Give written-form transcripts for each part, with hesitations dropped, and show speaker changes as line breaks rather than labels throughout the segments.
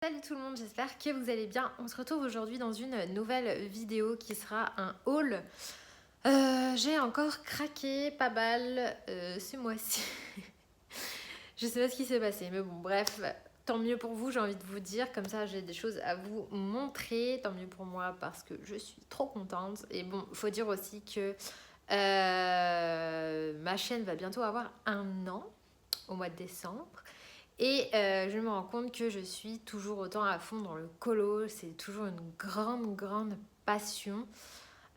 Salut tout le monde, j'espère que vous allez bien. On se retrouve aujourd'hui dans une nouvelle vidéo qui sera un haul. J'ai encore craqué pas mal ce mois-ci. Je sais pas ce qui s'est passé, mais bon, bref, tant mieux pour vous, j'ai envie de vous dire. Comme ça, j'ai des choses à vous montrer. Tant mieux pour moi parce que je suis trop contente. Et bon, il faut dire aussi que ma chaîne va bientôt avoir 1 an au mois de décembre. Et je me rends compte que je suis toujours autant à fond dans le colo. C'est toujours une grande passion.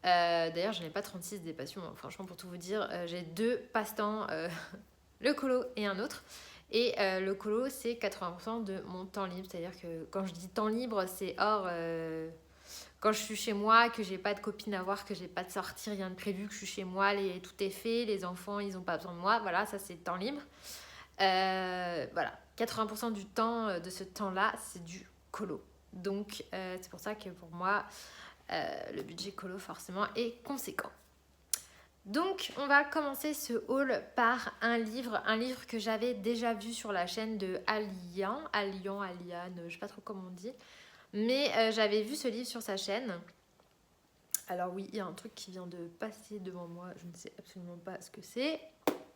D'ailleurs, je n'ai pas 36 des passions. Hein. Franchement, pour tout vous dire, j'ai 2 passe-temps, le colo et un autre. Et le colo, c'est 80% de mon temps libre. C'est-à-dire que quand je dis temps libre, c'est hors... quand je suis chez moi, que j'ai pas de copine à voir, que j'ai pas de sortie, rien de prévu, que je suis chez moi, tout est fait, les enfants, ils ont pas besoin de moi. Voilà, ça, c'est temps libre. Voilà, 80% du temps de ce temps-là, c'est du colo. Donc, c'est pour ça que pour moi, le budget colo, forcément, est conséquent. Donc, on va commencer ce haul par un livre que j'avais déjà vu sur la chaîne de Aliane, je sais pas trop comment on dit, mais j'avais vu ce livre sur sa chaîne. Alors oui, il y a un truc qui vient de passer devant moi, je ne sais absolument pas ce que c'est.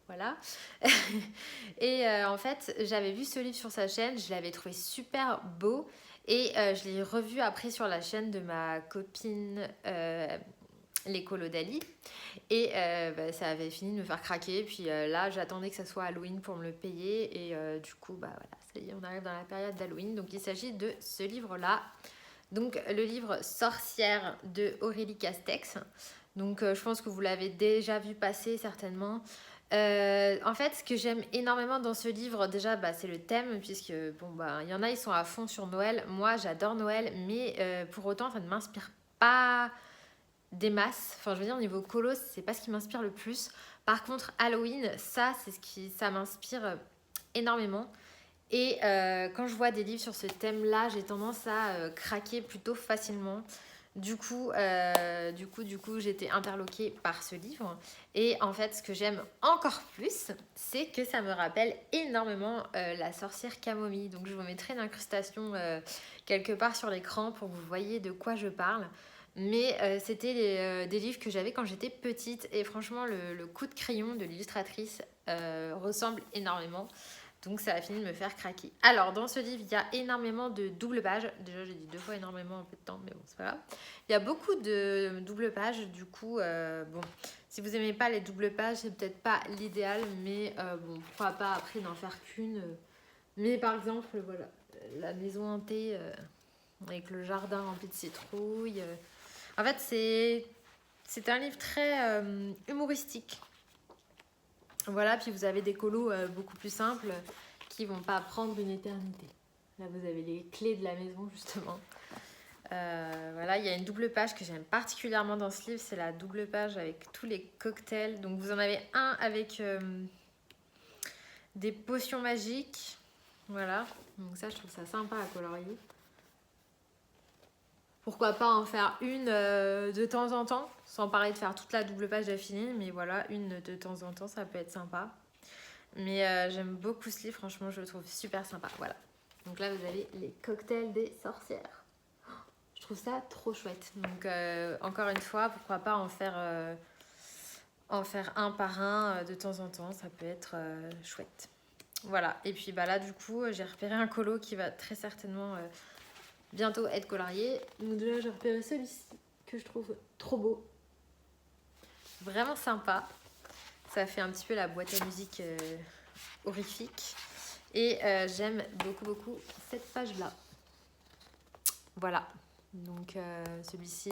Voilà. Et en fait, j'avais vu ce livre sur sa chaîne, je l'avais trouvé super beau et je l'ai revu après sur la chaîne de ma copine l'écolo d'Ali et ça avait fini de me faire craquer. Puis là, j'attendais que ça soit Halloween pour me le payer et du coup, bah voilà, ça y est, on arrive dans la période d'Halloween. Donc il s'agit de ce livre-là. Donc le livre Sorcière de Aurélie Castex. Donc je pense que vous l'avez déjà vu passer certainement. En fait, ce que j'aime énormément dans ce livre, déjà, bah, c'est le thème, puisque bon, bah, il y en a, ils sont à fond sur Noël. Moi, j'adore Noël, mais pour autant, ça ne m'inspire pas des masses. Enfin, je veux dire, au niveau colo, c'est pas ce qui m'inspire le plus. Par contre, Halloween, ça m'inspire énormément. Et quand je vois des livres sur ce thème-là, j'ai tendance à craquer plutôt facilement. Du coup, j'étais interloquée par ce livre. Et en fait, ce que j'aime encore plus, c'est que ça me rappelle énormément la sorcière Camomille. Donc, je vous mettrai une incrustation quelque part sur l'écran pour que vous voyez de quoi je parle. Mais c'était des livres que j'avais quand j'étais petite. Et franchement, le coup de crayon de l'illustratrice ressemble énormément. Donc ça a fini de me faire craquer. Alors dans ce livre, il y a énormément de double pages. Déjà j'ai dit 2 fois énormément en peu de temps, mais bon c'est pas grave. Il y a beaucoup de double pages, du coup bon, si vous aimez pas les double pages, c'est peut-être pas l'idéal, mais bon pourquoi pas après n'en faire qu'une. Mais par exemple voilà, la maison hantée avec le jardin rempli de citrouilles. En fait c'est un livre très humoristique. Voilà, puis vous avez des colos beaucoup plus simples qui vont pas prendre une éternité. Là, vous avez les clés de la maison, justement. Voilà, il y a une double page que j'aime particulièrement dans ce livre, c'est la double page avec tous les cocktails. Donc, vous en avez un avec des potions magiques. Voilà, donc ça, je trouve ça sympa à colorier. Pourquoi pas en faire une de temps en temps, sans parler de faire toute la double page d'affilée, mais voilà, une de temps en temps, ça peut être sympa. Mais j'aime beaucoup ce livre, franchement, je le trouve super sympa. Voilà. Donc là, vous avez les cocktails des sorcières. Je trouve ça trop chouette. Donc, encore une fois, pourquoi pas en faire un par un de temps en temps, ça peut être chouette. Voilà. Et puis bah là, du coup, j'ai repéré un colo qui va très certainement bientôt être colorié. Donc déjà, j'ai repéré celui-ci que je trouve trop beau. Vraiment sympa. Ça fait un petit peu la boîte à musique horrifique. Et j'aime beaucoup cette page-là. Voilà. Donc celui-ci,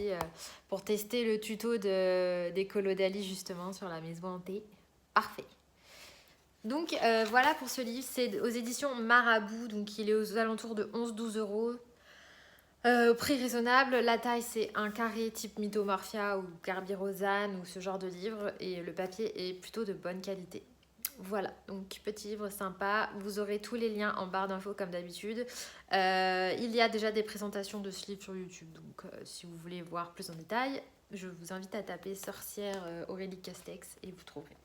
pour tester le tuto des colos d'Ali justement sur la maison hantée. Parfait. Donc voilà pour ce livre. C'est aux éditions Marabout. Donc il est aux alentours de 11-12 euros. Prix raisonnable, la taille c'est un carré type Mythomorphia ou Garbirosane ou ce genre de livre et le papier est plutôt de bonne qualité. Voilà, donc petit livre sympa, vous aurez tous les liens en barre d'infos comme d'habitude. Il y a déjà des présentations de ce livre sur YouTube, donc si vous voulez voir plus en détail, je vous invite à taper Sorcière Aurélie Castex et vous trouverez.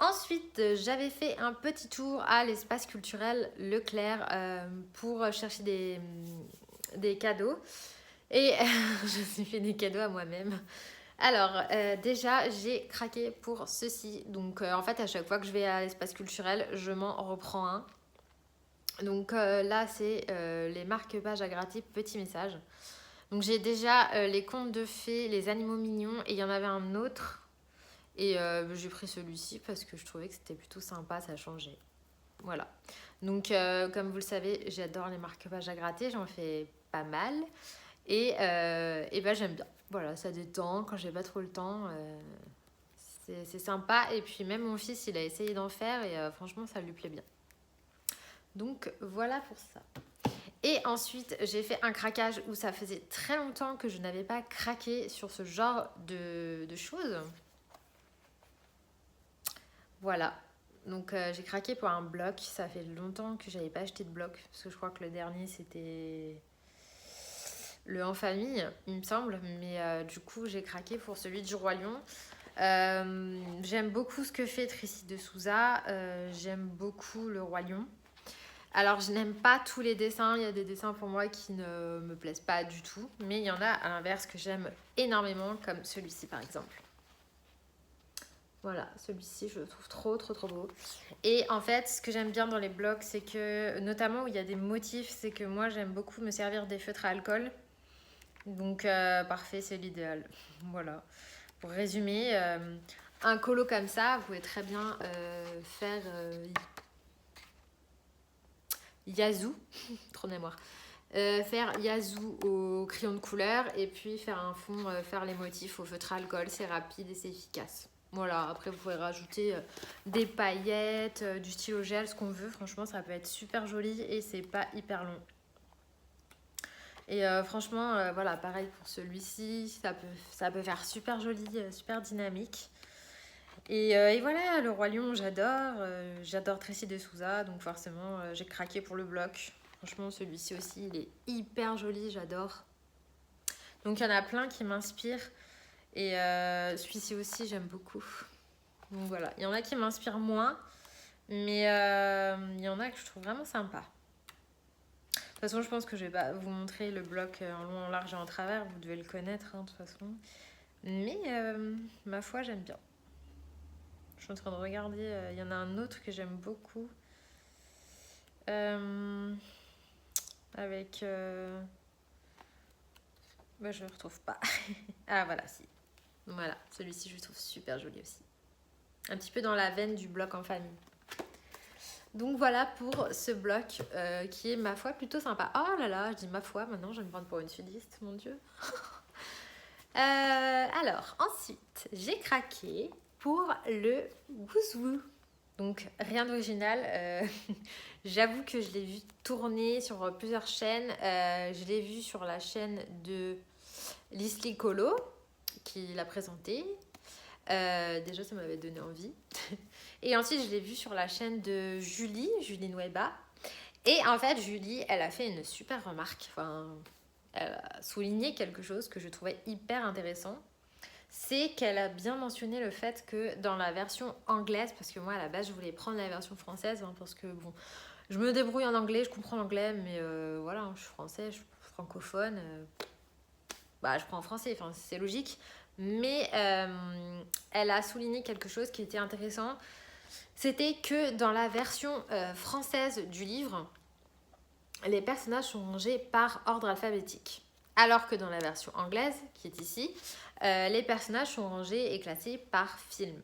Ensuite, j'avais fait un petit tour à l'espace culturel Leclerc pour chercher des cadeaux. Et je me suis fait des cadeaux à moi-même. Alors, déjà, j'ai craqué pour ceci. Donc, en fait, à chaque fois que je vais à l'espace culturel, je m'en reprends un. Donc là, c'est les marque-pages à gratter, petit message. Donc, j'ai déjà les contes de fées, les animaux mignons, et il y en avait un autre. Et j'ai pris celui-ci parce que je trouvais que c'était plutôt sympa, ça changeait. Voilà. Donc, comme vous le savez, j'adore les marque-pages à gratter, j'en fais pas mal. Et ben, j'aime bien. Voilà, ça détend quand j'ai pas trop le temps. C'est sympa. Et puis même mon fils, il a essayé d'en faire et franchement, ça lui plaît bien. Donc voilà pour ça. Et ensuite, j'ai fait un craquage où ça faisait très longtemps que je n'avais pas craqué sur ce genre de choses. Voilà. Donc j'ai craqué pour un bloc. Ça fait longtemps que j'avais pas acheté de bloc. Parce que je crois que le dernier, c'était le En Famille, il me semble. Mais du coup, j'ai craqué pour celui du Roi Lion. J'aime beaucoup ce que fait Tracy de Souza. J'aime beaucoup le Roi Lion. Alors, je n'aime pas tous les dessins. Il y a des dessins pour moi qui ne me plaisent pas du tout. Mais il y en a à l'inverse que j'aime énormément, comme celui-ci par exemple. Voilà, celui-ci, je le trouve trop beau. Et en fait, ce que j'aime bien dans les blocs, c'est que, notamment où il y a des motifs, c'est que moi, j'aime beaucoup me servir des feutres à alcool. Donc, parfait, c'est l'idéal. Voilà. Pour résumer, un colo comme ça, vous pouvez très bien faire Yazoo, trop de mémoire. Faire Yazoo au crayon de couleur et puis faire un fond, faire les motifs au feutre à alcool, c'est rapide et c'est efficace. Voilà, après vous pouvez rajouter des paillettes, du stylo gel, ce qu'on veut. Franchement, ça peut être super joli et c'est pas hyper long. Et franchement, voilà, pareil pour celui-ci, ça peut faire super joli, super dynamique. Et voilà, le Roi Lion, j'adore. J'adore Tracy de Souza, donc forcément, j'ai craqué pour le bloc. Franchement, celui-ci aussi, il est hyper joli, j'adore. Donc il y en a plein qui m'inspirent. Et celui-ci aussi, j'aime beaucoup. Donc voilà, il y en a qui m'inspirent moins, mais il y en a que je trouve vraiment sympa. De toute façon, je pense que je vais pas vous montrer le bloc en long, en large et en travers. Vous devez le connaître, hein, de toute façon. Mais ma foi, j'aime bien. Je suis en train de regarder. Il y en a un autre que j'aime beaucoup. Avec... Bah, je ne le retrouve pas. Ah, voilà, si. Voilà, celui-ci, je le trouve super joli aussi. Un petit peu dans la veine du bloc en famille. Donc voilà pour ce bloc qui est, ma foi, plutôt sympa. Oh là là, je dis ma foi, maintenant je vais me prendre pour une sudiste, mon Dieu. Alors, ensuite, j'ai craqué pour le Wouzou. Donc, rien d'original. J'avoue que je l'ai vu tourner sur plusieurs chaînes. Je l'ai vu sur la chaîne de Lisly Colo, qui l'a présenté. Déjà, ça m'avait donné envie. Et ensuite, je l'ai vu sur la chaîne de Julie Nueba. Et en fait, Julie, elle a fait une super remarque. Enfin, elle a souligné quelque chose que je trouvais hyper intéressant. C'est qu'elle a bien mentionné le fait que dans la version anglaise, parce que moi, à la base, je voulais prendre la version française, hein, parce que, bon, je me débrouille en anglais, je comprends l'anglais, mais voilà, hein, je suis français, je suis francophone. Bah, je prends en français, enfin, c'est logique. Mais elle a souligné quelque chose qui était intéressant. C'était que dans la version française du livre, les personnages sont rangés par ordre alphabétique. Alors que dans la version anglaise, qui est ici, les personnages sont rangés et classés par film.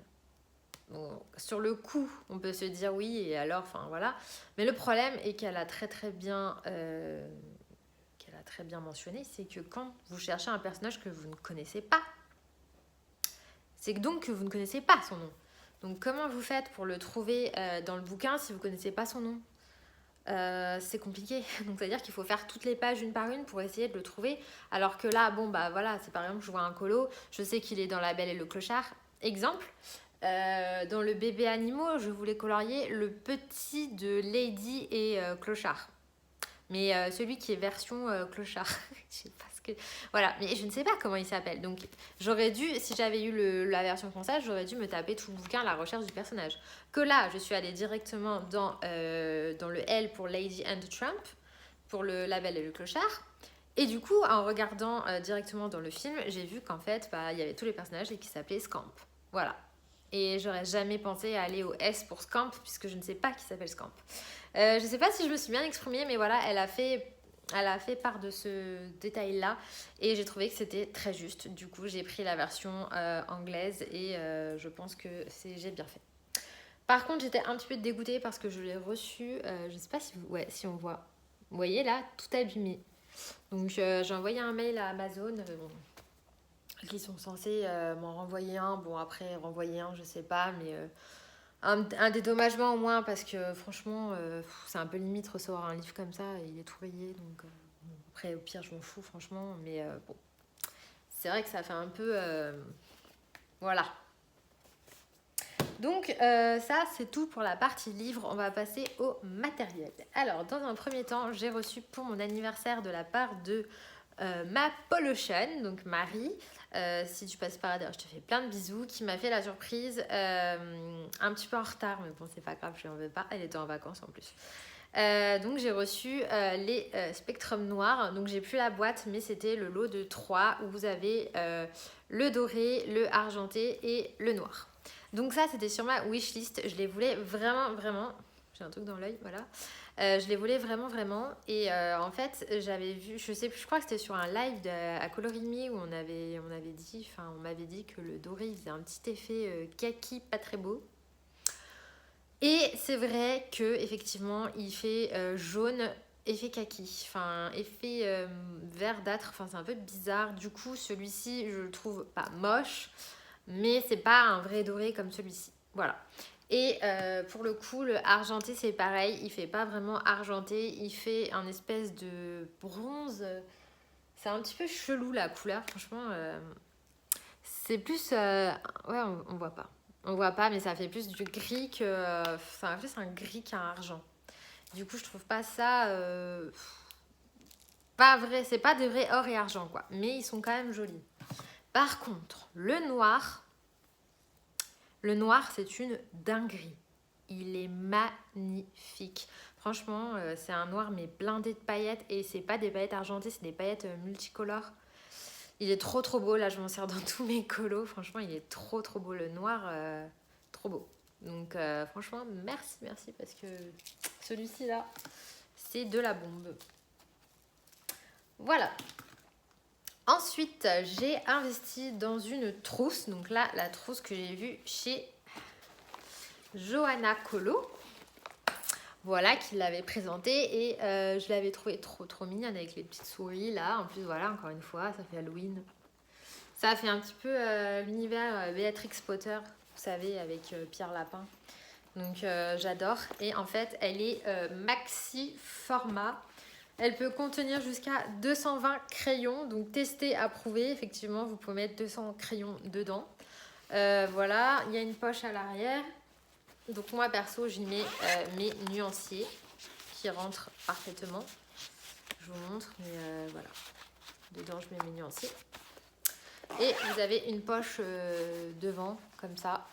Bon, sur le coup, on peut se dire oui, et alors, enfin voilà. Mais le problème est qu'elle a très bien mentionné, c'est que quand vous cherchez un personnage que vous ne connaissez pas, c'est donc que vous ne connaissez pas son nom. Donc comment vous faites pour le trouver dans le bouquin si vous ne connaissez pas son nom ? C'est compliqué. Donc c'est-à-dire qu'il faut faire toutes les pages une par une pour essayer de le trouver. Alors que là, bon bah voilà, c'est par exemple, je vois un colo, je sais qu'il est dans La Belle et le Clochard. Exemple, dans le bébé animaux, je voulais colorier le petit de Lady et Clochard. Mais celui qui est version clochard. Je sais pas ce que... Voilà, mais je ne sais pas comment il s'appelle. Donc j'aurais dû, si j'avais eu la version française, j'aurais dû me taper tout le bouquin à la recherche du personnage. Que là, je suis allée directement dans le L pour Lady and Trump, pour le La Belle et le Clochard. Et du coup, en regardant directement dans le film, j'ai vu qu'en fait, il y avait tous les personnages et qui s'appelaient Scamp. Voilà. Et j'aurais jamais pensé à aller au S pour Scamp, puisque je ne sais pas qui s'appelle Scamp. Je ne sais pas si je me suis bien exprimée, mais voilà, elle a fait part de ce détail-là. Et j'ai trouvé que c'était très juste. Du coup, j'ai pris la version anglaise et je pense que j'ai bien fait. Par contre, j'étais un petit peu dégoûtée parce que je l'ai reçu, je ne sais pas si on voit. Vous voyez là, tout abîmé. Donc j'ai envoyé un mail à Amazon qui sont censés m'en renvoyer un. Bon, après, renvoyer un, je sais pas, mais un dédommagement au moins parce que franchement, c'est un peu limite recevoir un livre comme ça et il est tout rayé. Donc bon, après, au pire, je m'en fous, franchement. Mais bon, c'est vrai que ça fait un peu... voilà. Donc ça, c'est tout pour la partie livre. On va passer au matériel. Alors, dans un premier temps, j'ai reçu pour mon anniversaire de la part de ma Polochane, donc Marie, si tu passes par là, je te fais plein de bisous, qui m'a fait la surprise un petit peu en retard, mais bon, c'est pas grave, je lui en veux pas, elle était en vacances en plus. Donc j'ai reçu les Spectrum noirs, donc j'ai plus la boîte, mais c'était le lot de 3 où vous avez le doré, le argenté et le noir. Donc ça, c'était sur ma wishlist, je les voulais vraiment, vraiment, j'ai un truc dans l'œil, voilà. Je les voulais vraiment, vraiment. Et en fait, j'avais vu, je sais plus, je crois que c'était sur un live à Coloring Me où on m'avait dit que le doré, il faisait un petit effet kaki, pas très beau. Et c'est vrai que effectivement, il fait jaune, effet kaki, enfin effet verdâtre, enfin c'est un peu bizarre. Du coup, celui-ci, je le trouve pas moche, mais c'est pas un vrai doré comme celui-ci. Voilà. Et pour le coup, le argenté, c'est pareil. Il fait pas vraiment argenté. Il fait un espèce de bronze. C'est un petit peu chelou la couleur. Franchement, c'est plus... ouais, on voit pas. On voit pas, mais ça fait plus du gris que... c'est plus un gris qu'un argent. Du coup, je trouve pas ça... pas vrai. C'est pas des vrais or et argent, quoi. Mais ils sont quand même jolis. Par contre, le noir... Le noir, c'est une dinguerie. Il est magnifique. Franchement, c'est un noir mais blindé de paillettes. Et c'est pas des paillettes argentées, c'est des paillettes multicolores. Il est trop trop beau. Là, je m'en sers dans tous mes colos. Franchement, il est trop trop beau. Le noir, trop beau. Donc franchement, merci parce que celui-ci là, c'est de la bombe. Voilà. Ensuite, j'ai investi dans une trousse. Donc là, la trousse que j'ai vue chez Johanna Colo. Voilà, qui l'avait présentée et je l'avais trouvée trop mignonne avec les petites souris là. En plus, voilà, encore une fois, ça fait Halloween. Ça fait un petit peu l'univers Béatrix Potter, vous savez, avec Pierre Lapin. Donc j'adore. Et en fait, elle est maxi format. Elle peut contenir jusqu'à 220 crayons. Donc testé, approuvé. Effectivement, vous pouvez mettre 200 crayons dedans. Voilà, il y a une poche à l'arrière. Donc moi, perso, j'y mets mes nuanciers qui rentrent parfaitement. Je vous montre, mais voilà. Dedans, je mets mes nuanciers. Et vous avez une poche devant, comme ça.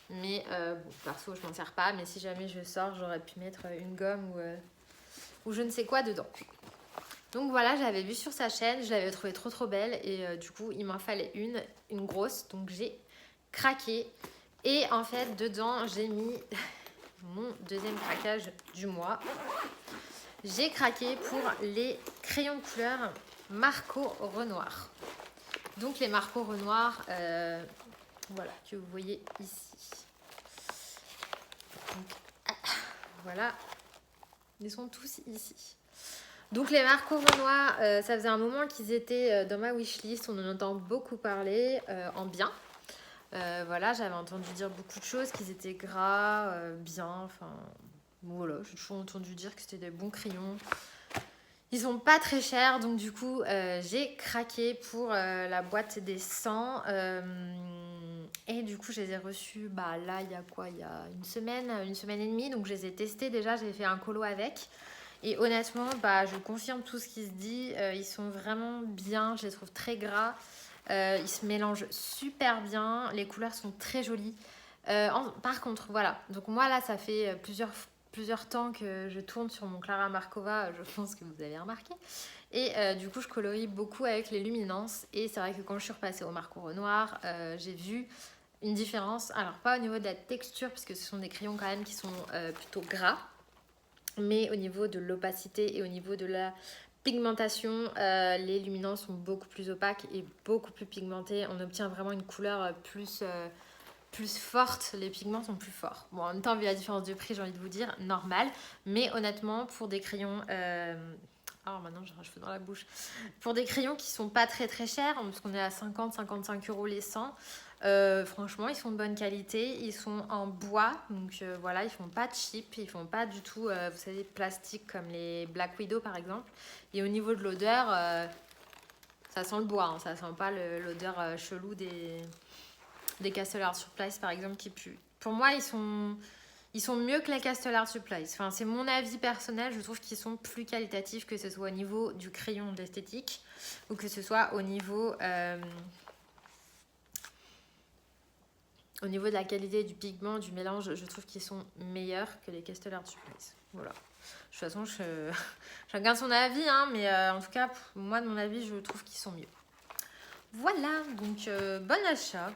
Mais bon, perso, je m'en sers pas. Mais si jamais je sors, j'aurais pu mettre une gomme ou je ne sais quoi dedans. Donc voilà, j'avais vu sur sa chaîne, je l'avais trouvée trop belle. Et du coup, il m'en fallait une grosse. Donc j'ai craqué. Et en fait, dedans, j'ai mis mon deuxième craquage du mois. J'ai craqué pour les crayons de couleur Marco Renoir. Donc les Marco Renoir, voilà, que vous voyez ici. Donc, voilà, ils sont tous ici. Donc les Marco Renoir, ça faisait un moment qu'ils étaient dans ma wishlist. On en entend beaucoup parler en bien. Voilà, j'avais entendu dire beaucoup de choses, qu'ils étaient gras, bien, enfin voilà, j'ai toujours entendu dire que c'était des bons crayons. Ils sont pas très chers, donc du coup j'ai craqué pour la boîte des 100 et du coup je les ai reçus là il y a quoi, il y a une semaine et demie, donc je les ai testés déjà, j'ai fait un colo avec Et honnêtement, bah, je confirme tout ce qui se dit. Ils sont vraiment bien, je les trouve très gras. Ils se mélangent super bien, les couleurs sont très jolies. Par contre, voilà, donc moi là, ça fait plusieurs temps que je tourne sur mon Clara Markova, je pense que vous avez remarqué. Et du coup, je colorie beaucoup avec les luminances. Et c'est vrai que quand je suis repassée au Marco Renoir, j'ai vu une différence. Alors, pas au niveau de la texture, parce que ce sont des crayons quand même qui sont plutôt gras. Mais au niveau de l'opacité et au niveau de la pigmentation, les luminances sont beaucoup plus opaques et beaucoup plus pigmentées. On obtient vraiment une couleur plus forte, les pigments sont plus forts. Bon, en même temps, vu la différence de prix, j'ai envie de vous dire, normal. Mais honnêtement, pour des crayons... Alors maintenant, j'ai un cheveu dans la bouche. Pour des crayons qui sont pas très très chers, parce qu'on est à 50-55 € les 100, franchement, ils sont de bonne qualité. Ils sont en bois, donc voilà, ils font pas de chip, ils font pas du tout, vous savez, plastique comme les Black Widow par exemple. Et au niveau de l'odeur, ça sent le bois, hein, ça sent pas l'odeur chelou des Castle Art Supplies par exemple qui puent. Pour moi, ils sont mieux que les Castle Art Supplies. Enfin, c'est mon avis personnel. Je trouve qu'ils sont plus qualitatifs, que ce soit au niveau du crayon d'esthétique ou que ce soit au niveau de la qualité du pigment, du mélange. Je trouve qu'ils sont meilleurs que les Castle Art Supplies. Voilà. De toute façon, chacun son avis, hein, mais en tout cas, moi, de mon avis, je trouve qu'ils sont mieux. Voilà, donc bon achat.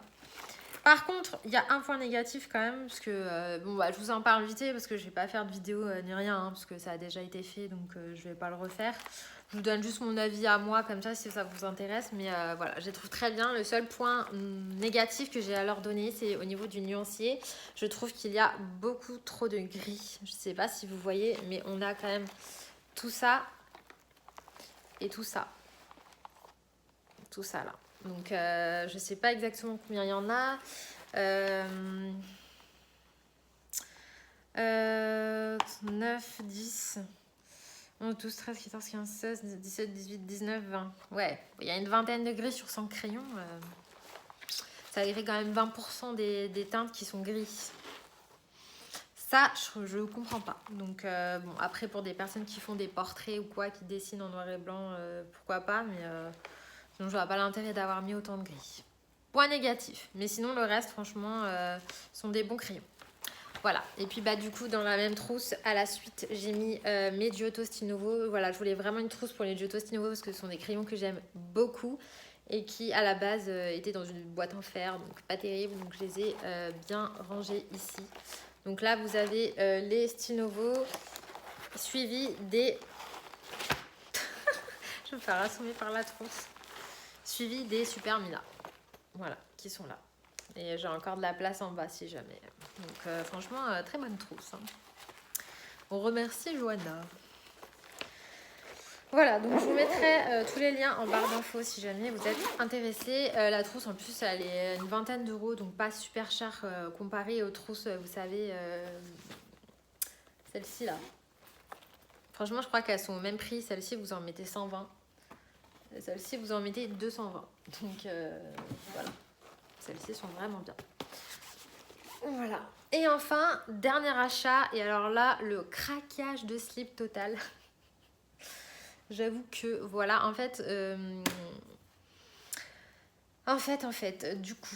Par contre, il y a un point négatif quand même, parce que bon, bah, je vous en parle vite parce que je vais pas faire de vidéo ni rien, hein, parce que ça a déjà été fait, donc je vais pas le refaire. Je vous donne juste mon avis à moi, comme ça, si ça vous intéresse. Mais voilà, je les trouve très bien. Le seul point négatif que j'ai à leur donner, c'est au niveau du nuancier. Je trouve qu'il y a beaucoup trop de gris. Je sais pas si vous voyez, mais on a quand même tout ça et tout ça. Tout ça là. Donc je sais pas exactement combien il y en a. 9, 10, 11, 12, 13, 14, 15, 16, 17, 18, 19, 20. Ouais, il y a une vingtaine de gris sur 100 crayons. Ça fait quand même 20% des teintes qui sont gris. Ça, je comprends pas. Donc, bon, après, pour des personnes qui font des portraits ou quoi, qui dessinent en noir et blanc, pourquoi pas, mais sinon, je vois pas l'intérêt d'avoir mis autant de gris. Point négatif. Mais sinon, le reste, franchement, sont des bons crayons. Voilà. Et puis, bah, du coup, dans la même trousse, à la suite, j'ai mis mes Giotto Stinovo. Voilà, je voulais vraiment une trousse pour les Giotto Stinovo parce que ce sont des crayons que j'aime beaucoup et qui, à la base, étaient dans une boîte en fer. Donc, pas terrible. Donc, je les ai bien rangés ici. Donc là, vous avez les Stinovo suivis des... je vais me faire assommer par la trousse. Suivis des Super Mina. Voilà, qui sont là. Et j'ai encore de la place en bas si jamais. Donc franchement, très bonne trousse. Hein. On remercie Johanna. Voilà, donc je vous mettrai tous les liens en barre d'infos si jamais vous êtes intéressés. La trousse, en plus, elle est une vingtaine d'euros, donc pas super cher comparé aux trousses, vous savez, celle-ci là. Franchement, je crois qu'elles sont au même prix. Celle-ci, vous en mettez 120. Et celle-ci, vous en mettez 220. Donc voilà. Celles-ci sont vraiment bien. Voilà. Et enfin, dernier achat. Et alors là, le craquage de slip total. J'avoue que voilà, en fait, du coup,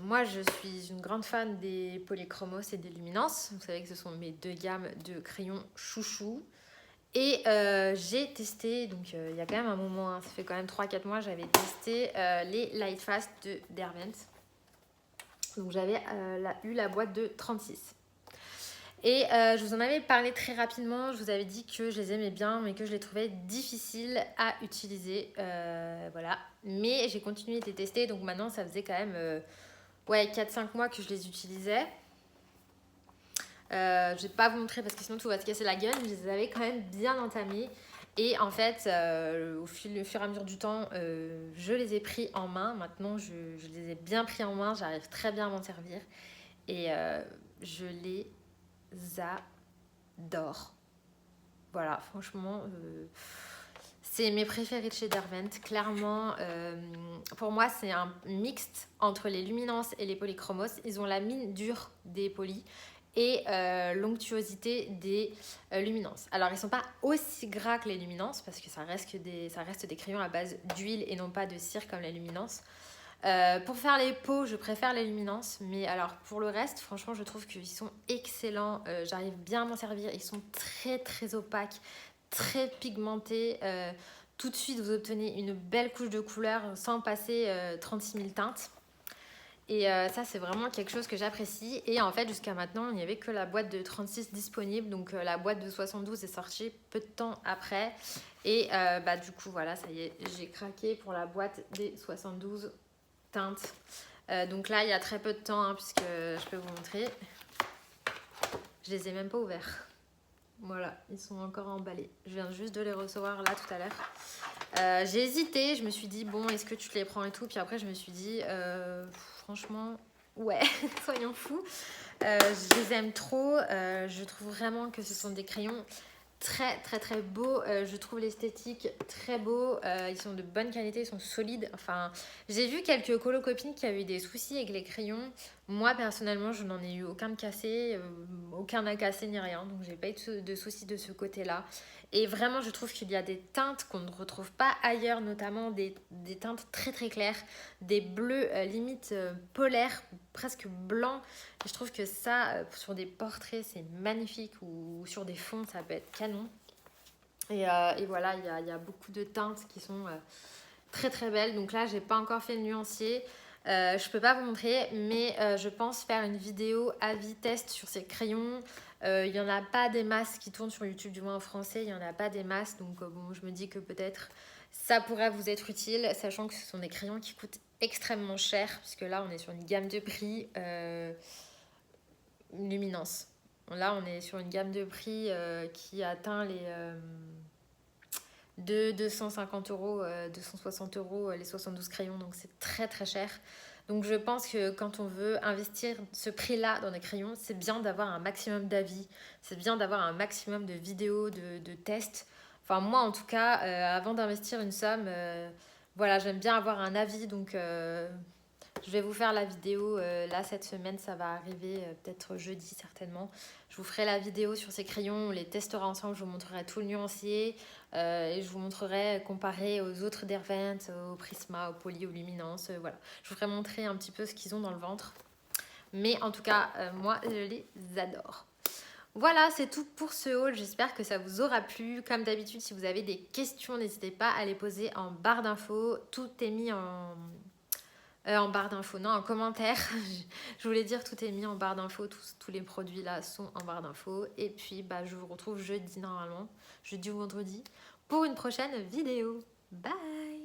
moi je suis une grande fan des Polychromos et des Luminance. Vous savez que ce sont mes deux gammes de crayons chouchou. Et j'ai testé, donc il y a quand même un moment, hein, ça fait quand même 3-4 mois, j'avais testé les Lightfast de Derwent. Donc j'avais eu la boîte de 36. Et je vous en avais parlé très rapidement, je vous avais dit que je les aimais bien, mais que je les trouvais difficiles à utiliser. Voilà. Mais j'ai continué de les tester, donc maintenant ça faisait quand même 4-5 mois que je les utilisais. Je vais pas vous montrer parce que sinon tout va se casser la gueule, mais je les avais quand même bien entamés. Et en fait, au fur et à mesure du temps, je les ai pris en main. Maintenant, je les ai bien pris en main, j'arrive très bien à m'en servir. Et je les adore. Voilà, franchement, c'est mes préférés de chez Derwent. Clairement, pour moi, c'est un mixte entre les Luminance et les Polychromos. Ils ont la mine dure des polys. et l'onctuosité des luminances. Alors ils sont pas aussi gras que les luminances parce que ça reste des crayons à base d'huile et non pas de cire comme les luminances. Pour faire les peaux, je préfère les luminances, mais alors pour le reste, franchement, je trouve qu'ils sont excellents. J'arrive bien à m'en servir. Ils sont très très opaques, très pigmentés. Tout de suite, vous obtenez une belle couche de couleur sans passer 36 000 teintes. Et ça, c'est vraiment quelque chose que j'apprécie. Et en fait, jusqu'à maintenant, il n'y avait que la boîte de 36 disponible. Donc, la boîte de 72 est sortie peu de temps après. Et du coup, voilà, ça y est, j'ai craqué pour la boîte des 72 teintes. Donc là, il y a très peu de temps, puisque je peux vous montrer. Je les ai même pas ouverts. Voilà, ils sont encore emballés. Je viens juste de les recevoir là tout à l'heure. J'ai hésité, je me suis dit, bon, est-ce que tu te les prends et tout. Puis après, je me suis dit, franchement, ouais, soyons fous. Je les aime trop. Je trouve vraiment que ce sont des crayons très très très beaux. Je trouve l'esthétique très beau. Ils sont de bonne qualité, ils sont solides. Enfin, j'ai vu quelques colocopines qui avaient eu des soucis avec les crayons. Moi personnellement, je n'en ai eu aucun de cassé, aucun à casser ni rien. Donc j'ai pas eu de soucis de ce côté-là. Et vraiment, je trouve qu'il y a des teintes qu'on ne retrouve pas ailleurs, notamment des teintes très très claires, des bleus limite polaires, presque blancs. Et je trouve que ça, sur des portraits, c'est magnifique, ou sur des fonds, ça peut être canon. Et voilà, il y a beaucoup de teintes qui sont très très belles. Donc là, j'ai pas encore fait le nuancier. Je peux pas vous montrer, mais je pense faire une vidéo avis test sur ces crayons. Il y en a pas des masses qui tournent sur YouTube, du moins en français, il y en a pas des masses. Donc bon, je me dis que peut-être ça pourrait vous être utile, sachant que ce sont des crayons qui coûtent extrêmement cher, puisque là, on est sur une gamme de prix luminance. Là, on est sur une gamme de prix qui atteint les de 250 euros, 260 euros les 72 crayons, donc c'est très très cher. Donc je pense que quand on veut investir ce prix-là dans des crayons, c'est bien d'avoir un maximum d'avis, c'est bien d'avoir un maximum de vidéos, de tests. Enfin moi en tout cas, avant d'investir une somme, voilà, j'aime bien avoir un avis, donc je vais vous faire la vidéo, là cette semaine ça va arriver, peut-être jeudi certainement. Je vous ferai la vidéo sur ces crayons, on les testera ensemble, je vous montrerai tout le nuancier et je vous montrerai comparé aux autres Derwent, au Prisma, au Poly, aux Luminance, voilà. Je vous ferai montrer un petit peu ce qu'ils ont dans le ventre. Mais en tout cas, moi je les adore. Voilà, c'est tout pour ce haul. J'espère que ça vous aura plu. Comme d'habitude, si vous avez des questions, n'hésitez pas à les poser en barre d'infos. Tout est mis en barre d'infos, non, en commentaire. Je voulais dire tout est mis en barre d'infos, tous les produits là sont en barre d'infos. Et puis je vous retrouve jeudi normalement, jeudi ou vendredi, pour une prochaine vidéo. Bye!